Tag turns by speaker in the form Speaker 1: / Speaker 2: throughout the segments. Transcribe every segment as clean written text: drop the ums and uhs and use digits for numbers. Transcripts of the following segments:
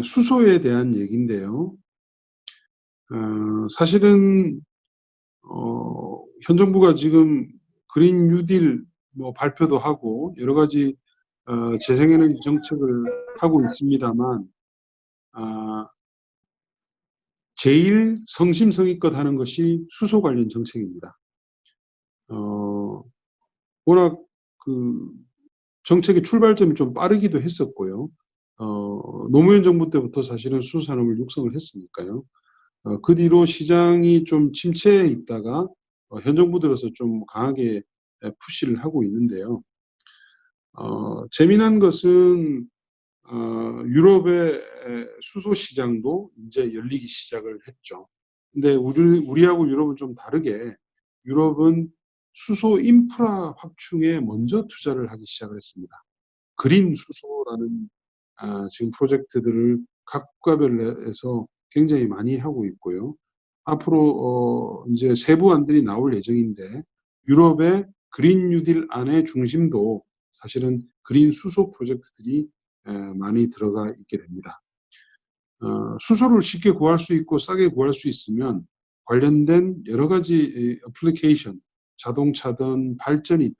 Speaker 1: 수소에 대한 얘기인데요. 사실은 현 정부가 지금 그린 뉴딜 발표도 하고 여러 가지 재생에너지 정책을 하고 있습니다만 제일 성심성의껏 하는 것이 수소 관련 정책입니다. 워낙 그 정책의 출발점이 좀 빠르기도 했었고요. 노무현 정부 때부터 사실은 수소 산업을 육성을 했으니까요. 그 뒤로 시장이 좀 침체해 있다가 현 정부 들어서 좀 강하게 푸시를 하고 있는데요. 재미난 것은 유럽의 수소 시장도 이제 열리기 시작을 했죠. 근데 우리하고 유럽은 좀 다르게 유럽은 수소 인프라 확충에 먼저 투자를 하기 시작을 했습니다. 그린 수소라는 지금 프로젝트들을 각 국가별로에서 굉장히 많이 하고 있고요. 앞으로 이제 세부안들이 나올 예정인데 유럽의 그린 뉴딜 안의 중심도 사실은 그린 수소 프로젝트들이 많이 들어가 있게 됩니다. 수소를 쉽게 구할 수 있고 싸게 구할 수 있으면 관련된 여러 가지 애플리케이션, 자동차든 발전이든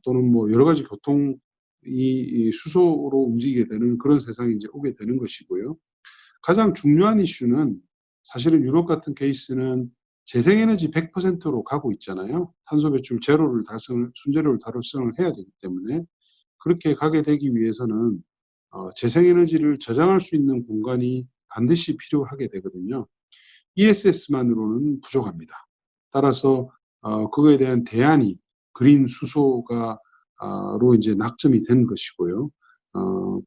Speaker 1: 또는 뭐 여러 가지 교통이 수소로 움직이게 되는 그런 세상이 이제 오게 되는 것이고요. 가장 중요한 이슈는 사실은 유럽 같은 케이스는 재생에너지 100%로 가고 있잖아요. 탄소 배출 제로를 순제로를 달성을 해야 되기 때문에 그렇게 가게 되기 위해서는 재생에너지를 저장할 수 있는 공간이 반드시 필요하게 되거든요. ESS만으로는 부족합니다. 따라서 그거에 대한 대안이 그린 수소가 로 이제 낙점이 된 것이고요.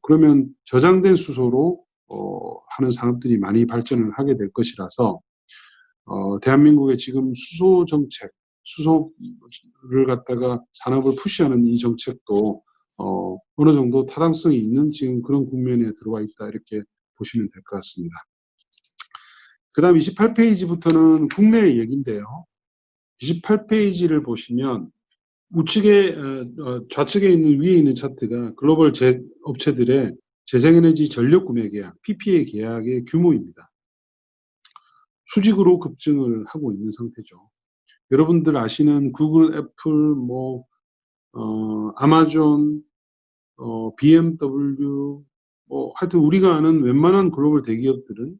Speaker 1: 그러면 저장된 수소로 하는 산업들이 많이 발전을 하게 될 것이라서 대한민국의 지금 수소 정책, 수소를 갖다가 산업을 푸시하는 이 정책도 어느 정도 타당성이 있는 지금 그런 국면에 들어와 있다 이렇게 보시면 될 것 같습니다. 그 다음 28페이지부터는 국내 얘기인데요. 28페이지를 보시면 우측에 좌측에 있는 위에 있는 차트가 글로벌 업체들의 재생에너지 전력 구매 계약, PPA 계약의 규모입니다. 수직으로 급증을 하고 있는 상태죠. 여러분들 아시는 구글, 애플, 아마존, BMW, 하여튼 우리가 아는 웬만한 글로벌 대기업들은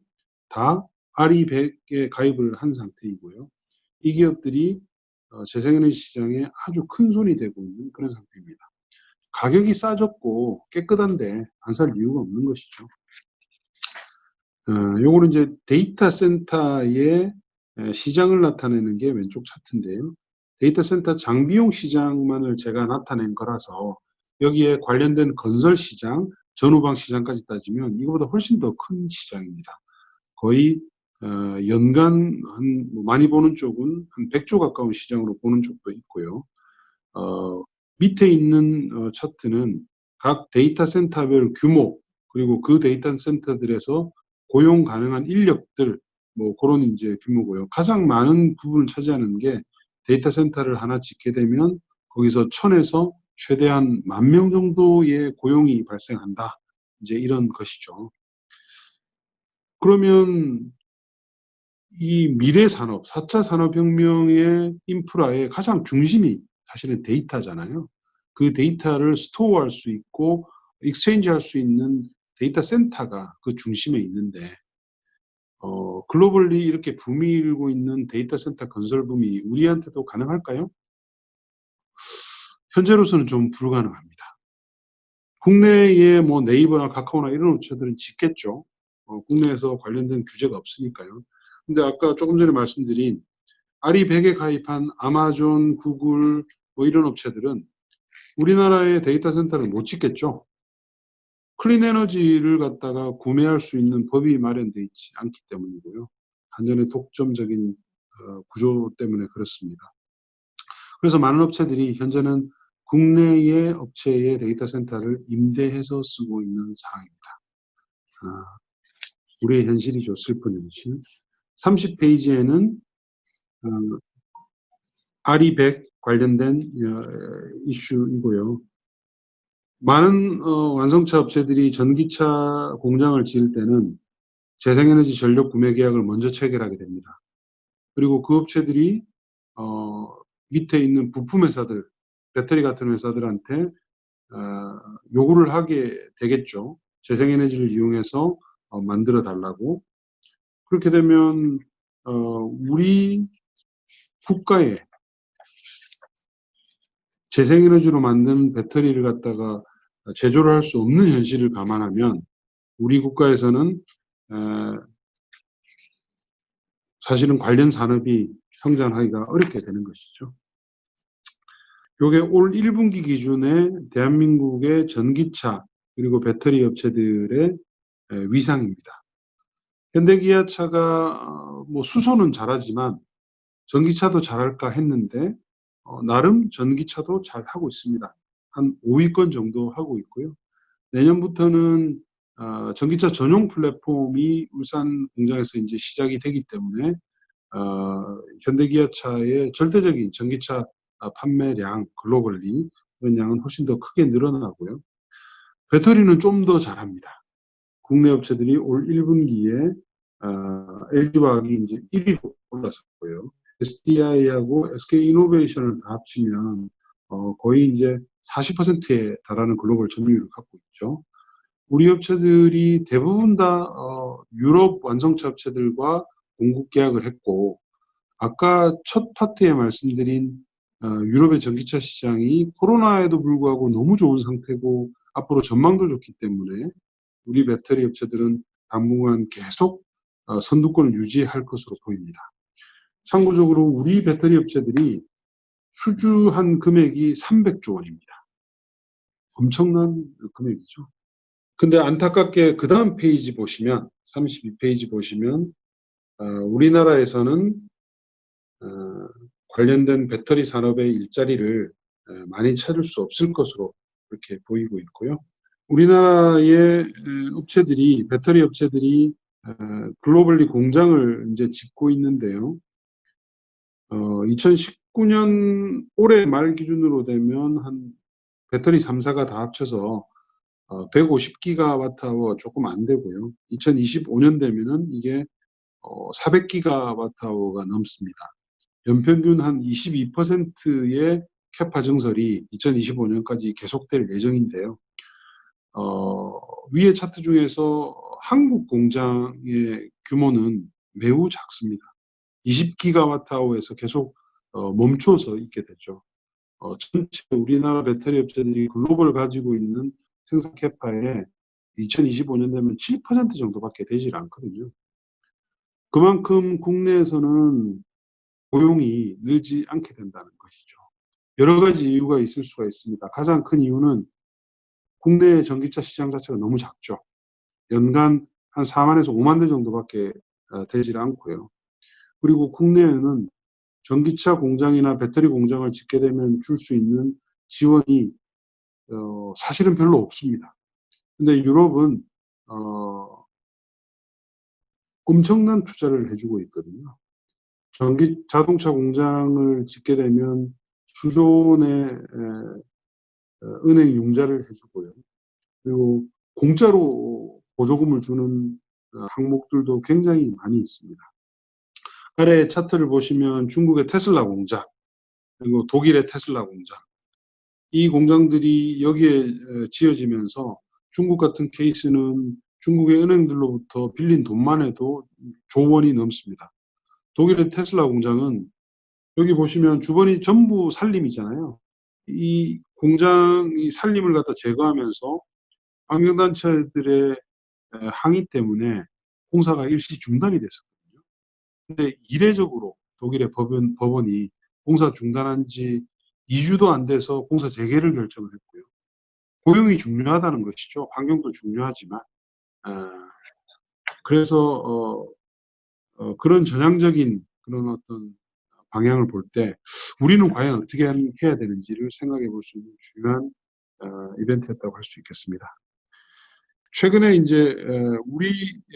Speaker 1: 다 RE100에 가입을 한 상태이고요. 이 기업들이 재생에너지 시장에 아주 큰 손이 되고 있는 그런 상태입니다. 가격이 싸졌고 깨끗한데 안 살 이유가 없는 것이죠. 요거는 이제 데이터 센터의 시장을 나타내는 게 왼쪽 차트인데요. 데이터 센터 장비용 시장만을 제가 나타낸 거라서 여기에 관련된 건설 시장, 전후방 시장까지 따지면 이거보다 훨씬 더 큰 시장입니다. 거의 연간 많이 보는 쪽은 한 100조 가까운 시장으로 보는 쪽도 있고요. 밑에 있는 차트는 각 데이터 센터별 규모 그리고 그 데이터 센터들에서 고용 가능한 인력들 그런 이제 규모고요. 가장 많은 부분을 차지하는 게 데이터 센터를 하나 짓게 되면 거기서 1000에서 최대한 10,000명 정도의 고용이 발생한다. 이제 이런 것이죠. 그러면 이 미래 산업, 4차 산업혁명의 인프라의 가장 중심이 사실은 데이터잖아요. 그 데이터를 스토어할 수 있고 익스체인지 할 수 있는 데이터 센터가 그 중심에 있는데 글로벌리 이렇게 붐이 일고 있는 데이터 센터 건설 붐이 우리한테도 가능할까요? 현재로서는 좀 불가능합니다. 국내에 네이버나 카카오나 이런 업체들은 짓겠죠. 국내에서 관련된 규제가 없으니까요. 근데 아까 조금 전에 말씀드린 RE100에 가입한 아마존, 구글 이런 업체들은 우리나라의 데이터 센터를 못 짓겠죠. 클린 에너지를 갖다가 구매할 수 있는 법이 마련되어 있지 않기 때문이고요. 완전히 독점적인 구조 때문에 그렇습니다. 그래서 많은 업체들이 현재는 국내의 업체의 데이터 센터를 임대해서 쓰고 있는 상황입니다. 우리의 현실이죠. 슬픈 현실. 30페이지에는 RE100 관련된 이슈이고요. 많은 완성차 업체들이 전기차 공장을 지을 때는 재생에너지 전력 구매 계약을 먼저 체결하게 됩니다. 그리고 그 업체들이 밑에 있는 부품 회사들, 배터리 같은 회사들한테 요구를 하게 되겠죠. 재생에너지를 이용해서 만들어 달라고. 그렇게 되면 우리 국가에 재생에너지로 만든 배터리를 갖다가 제조를 할 수 없는 현실을 감안하면 우리 국가에서는 사실은 관련 산업이 성장하기가 어렵게 되는 것이죠. 요게 올 1분기 기준에 대한민국의 전기차 그리고 배터리 업체들의 위상입니다. 현대기아차가 뭐 수소는 잘하지만 전기차도 잘할까 했는데 나름 전기차도 잘하고 있습니다. 한 5위권 정도 하고 있고요. 내년부터는 전기차 전용 플랫폼이 울산 공장에서 이제 시작이 되기 때문에 현대기아차의 절대적인 전기차 판매량 글로벌리 그런 양은 훨씬 더 크게 늘어나고요. 배터리는 좀 더 잘합니다. 국내 업체들이 올 1분기에 LG화학이 이제 1위로 올랐었고요. SDI하고 SK이노베이션을 다 합치면 거의 이제 40%에 달하는 글로벌 점유율을 갖고 있죠. 우리 업체들이 대부분 다 유럽 완성차 업체들과 공급 계약을 했고 아까 첫 파트에 말씀드린 유럽의 전기차 시장이 코로나에도 불구하고 너무 좋은 상태고 앞으로 전망도 좋기 때문에 우리 배터리 업체들은 당분간 계속 선두권을 유지할 것으로 보입니다. 참고적으로 우리 배터리 업체들이 수주한 금액이 300조 원입니다. 엄청난 금액이죠. 근데 안타깝게 그 다음 페이지 보시면 32페이지 보시면 우리나라에서는 관련된 배터리 산업의 일자리를 많이 찾을 수 없을 것으로 그렇게 보이고 있고요. 우리나라의 업체들이 배터리 업체들이 글로벌리 공장을 이제 짓고 있는데요. 2019년 올해 말 기준으로 되면 한 배터리 3사가 다 합쳐서 150기가와트아워 조금 안 되고요. 2025년 되면은 이게 400기가와트아워가 넘습니다. 연평균 한 22%의 캐파 증설이 2025년까지 계속될 예정인데요. 위의 차트 중에서 한국 공장의 규모는 매우 작습니다. 20기가와트아워에서 계속 멈춰서 있게 되죠. 전체 우리나라 배터리 업체들이 글로벌 가지고 있는 생산 캐파의 2025년 되면 7% 정도밖에 되질 않거든요. 그만큼 국내에서는 고용이 늘지 않게 된다는 것이죠. 여러 가지 이유가 있을 수가 있습니다. 가장 큰 이유는 국내 전기차 시장 자체가 너무 작죠. 연간 한 4만에서 5만 대 정도밖에 되질 않고요. 그리고 국내에는 전기차 공장이나 배터리 공장을 짓게 되면 줄 수 있는 지원이 사실은 별로 없습니다. 근데 유럽은 엄청난 투자를 해주고 있거든요. 자동차 공장을 짓게 되면 수조 원의 은행 융자를 해주고요. 그리고 공짜로 보조금을 주는 항목들도 굉장히 많이 있습니다. 아래 차트를 보시면 중국의 테슬라 공장, 그리고 독일의 테슬라 공장, 이 공장들이 여기에 지어지면서 중국 같은 케이스는 중국의 은행들로부터 빌린 돈만 해도 조 원이 넘습니다. 독일의 테슬라 공장은 여기 보시면 주변이 전부 산림이잖아요. 이 공장이 산림을 갖다 제거하면서 환경단체들의 항의 때문에 공사가 일시 중단이 됐었거든요. 근데 이례적으로 독일의 법원이 공사 중단한 지 2주도 안 돼서 공사 재개를 결정을 했고요. 고용이 중요하다는 것이죠. 환경도 중요하지만 그래서 그런 전향적인 그런 어떤 방향을 볼 때 우리는 과연 어떻게 해야 되는지를 생각해 볼 수 있는 중요한 이벤트였다고 할 수 있겠습니다. 최근에 이제 우리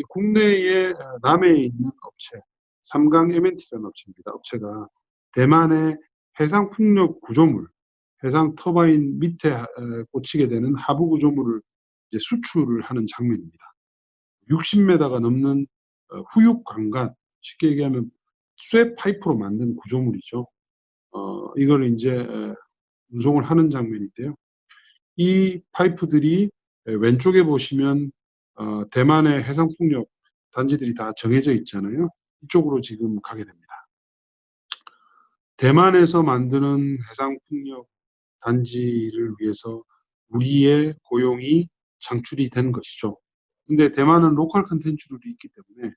Speaker 1: 국내에 남해에 있는 업체, 삼강 M&T라는 업체입니다. 업체가 대만의 해상 풍력 구조물, 해상 터바인 밑에 꽂히게 되는 하부 구조물을 이제 수출을 하는 장면입니다. 60m가 넘는 후육 강간, 쉽게 얘기하면 쇠 파이프로 만든 구조물이죠. 이걸 이제 운송을 하는 장면인데요. 이 파이프들이 왼쪽에 보시면 대만의 해상풍력 단지들이 다 정해져 있잖아요. 이쪽으로 지금 가게 됩니다. 대만에서 만드는 해상풍력 단지를 위해서 우리의 고용이 창출이 된 것이죠. 근데 대만은 로컬 컨텐츠들이 있기 때문에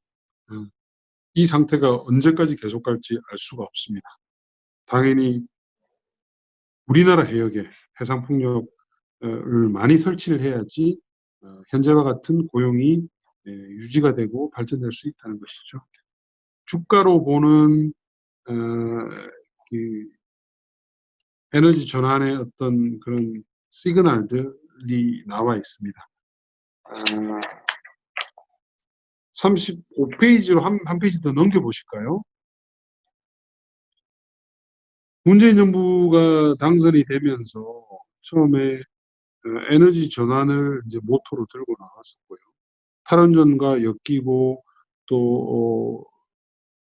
Speaker 1: 이 상태가 언제까지 계속갈지 알 수가 없습니다. 당연히 우리나라 해역에 해상풍력을 많이 설치를 해야지 현재와 같은 고용이 유지가 되고 발전될 수 있다는 것이죠. 주가로 보는 그 에너지 전환의 어떤 그런 시그널들이 나와 있습니다. 35페이지로 한 페이지 더 넘겨보실까요? 문재인 정부가 당선이 되면서 처음에 에너지 전환을 이제 모토로 들고 나왔었고요. 탈원전과 엮이고 또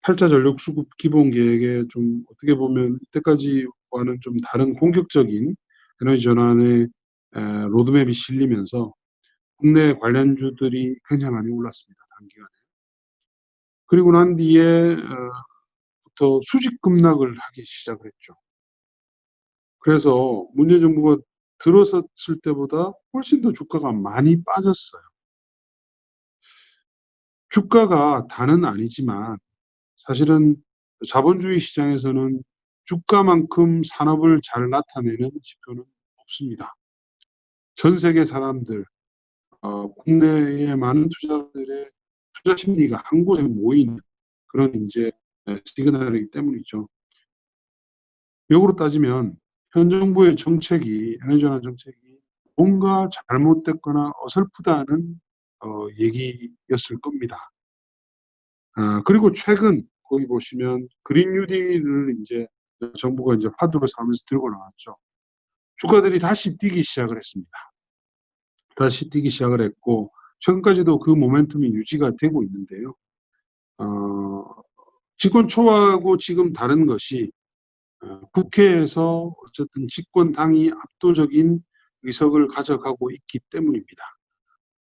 Speaker 1: 8차 전력 수급 기본 계획에 좀 어떻게 보면 이때까지와는 좀 다른 공격적인 에너지 전환의 로드맵이 실리면서 국내 관련주들이 굉장히 많이 올랐습니다. 단기간에. 그리고 난 뒤에부터 수직 급락을 하기 시작을 했죠. 그래서 문재인 정부가 들어섰을 때보다 훨씬 더 주가가 많이 빠졌어요. 주가가 다는 아니지만 사실은 자본주의 시장에서는 주가만큼 산업을 잘 나타내는 지표는 없습니다. 전 세계 사람들, 국내의 많은 투자자들의 투자 심리가 한 곳에 모이는 그런 이제 시그널이기 때문이죠. 역으로 따지면 현 정부의 정책이 에너지 전환 정책이 뭔가 잘못됐거나 어설프다는 얘기였을 겁니다. 그리고 최근 거기 보시면 그린 뉴딜을 이제 정부가 이제 화두로 삼으면서 들고 나왔죠. 주가들이 다시 뛰기 시작을 했습니다. 다시 뛰기 시작을 했고 최근까지도 그 모멘텀이 유지가 되고 있는데요. 집권 초하고 지금 다른 것이 국회에서 어쨌든 집권당이 압도적인 의석을 가져가고 있기 때문입니다.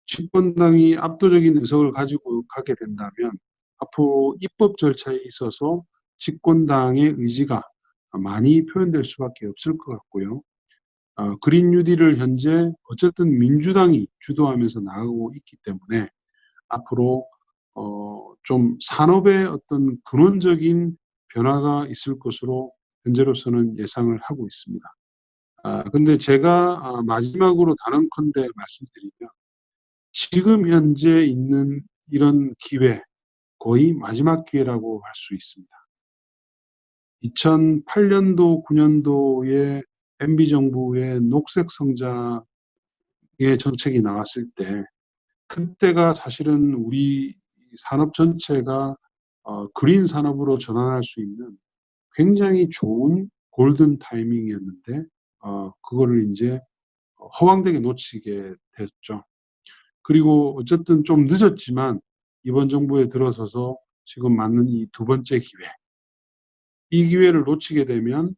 Speaker 1: 집권당이 압도적인 의석을 가지고 가게 된다면 앞으로 입법 절차에 있어서 집권당의 의지가 많이 표현될 수밖에 없을 것 같고요. 그린 뉴딜을 현재 어쨌든 민주당이 주도하면서 나가고 있기 때문에 앞으로 좀 산업의 어떤 근원적인 변화가 있을 것으로 현재로서는 예상을 하고 있습니다. 근데 제가 마지막으로 단언컨대 말씀드리면 지금 현재 있는 이런 기회 거의 마지막 기회라고 할 수 있습니다. 2008년도, 9년도에 MB 정부의 녹색 성장의 정책이 나왔을 때 그때가 사실은 우리 산업 전체가 그린 산업으로 전환할 수 있는 굉장히 좋은 골든 타이밍이었는데 그거를 이제 허황되게 놓치게 됐죠. 그리고 어쨌든 좀 늦었지만 이번 정부에 들어서서 지금 맞는 이 두 번째 기회, 이 기회를 놓치게 되면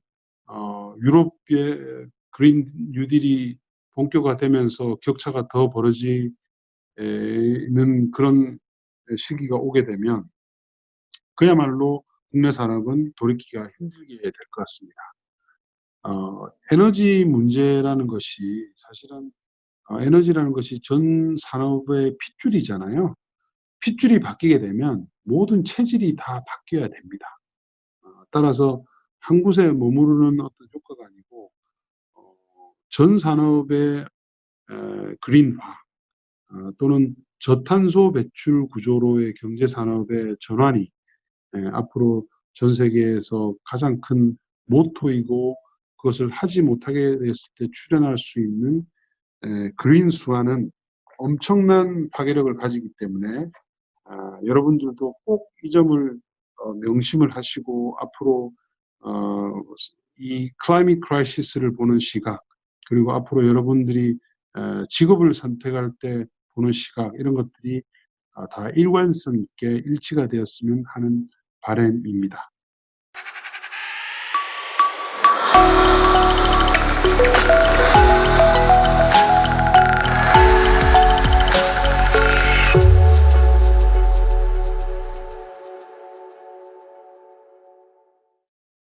Speaker 1: 유럽의 그린 뉴딜이 본격화되면서 격차가 더 벌어지는 그런 시기가 오게 되면 그야말로 국내 산업은 돌이키기가 힘들게 될 것 같습니다. 에너지 문제라는 것이 사실은 에너지라는 것이 전 산업의 핏줄이잖아요. 핏줄이 바뀌게 되면 모든 체질이 다 바뀌어야 됩니다. 따라서 한 곳에 머무르는 어떤 효과가 아니고 전 산업의 그린화 또는 저탄소 배출 구조로의 경제 산업의 전환이 앞으로 전 세계에서 가장 큰 모토이고 그것을 하지 못하게 됐을 때 출현할 수 있는 그린 수화는 엄청난 파괴력을 가지기 때문에 여러분들도 꼭 이 점을 명심을 하시고 앞으로 이 클라이밋 크라이시스를 보는 시각, 그리고 앞으로 여러분들이 직업을 선택할 때 보는 시각, 이런 것들이 다 일관성 있게 일치가 되었으면 하는 바람입니다.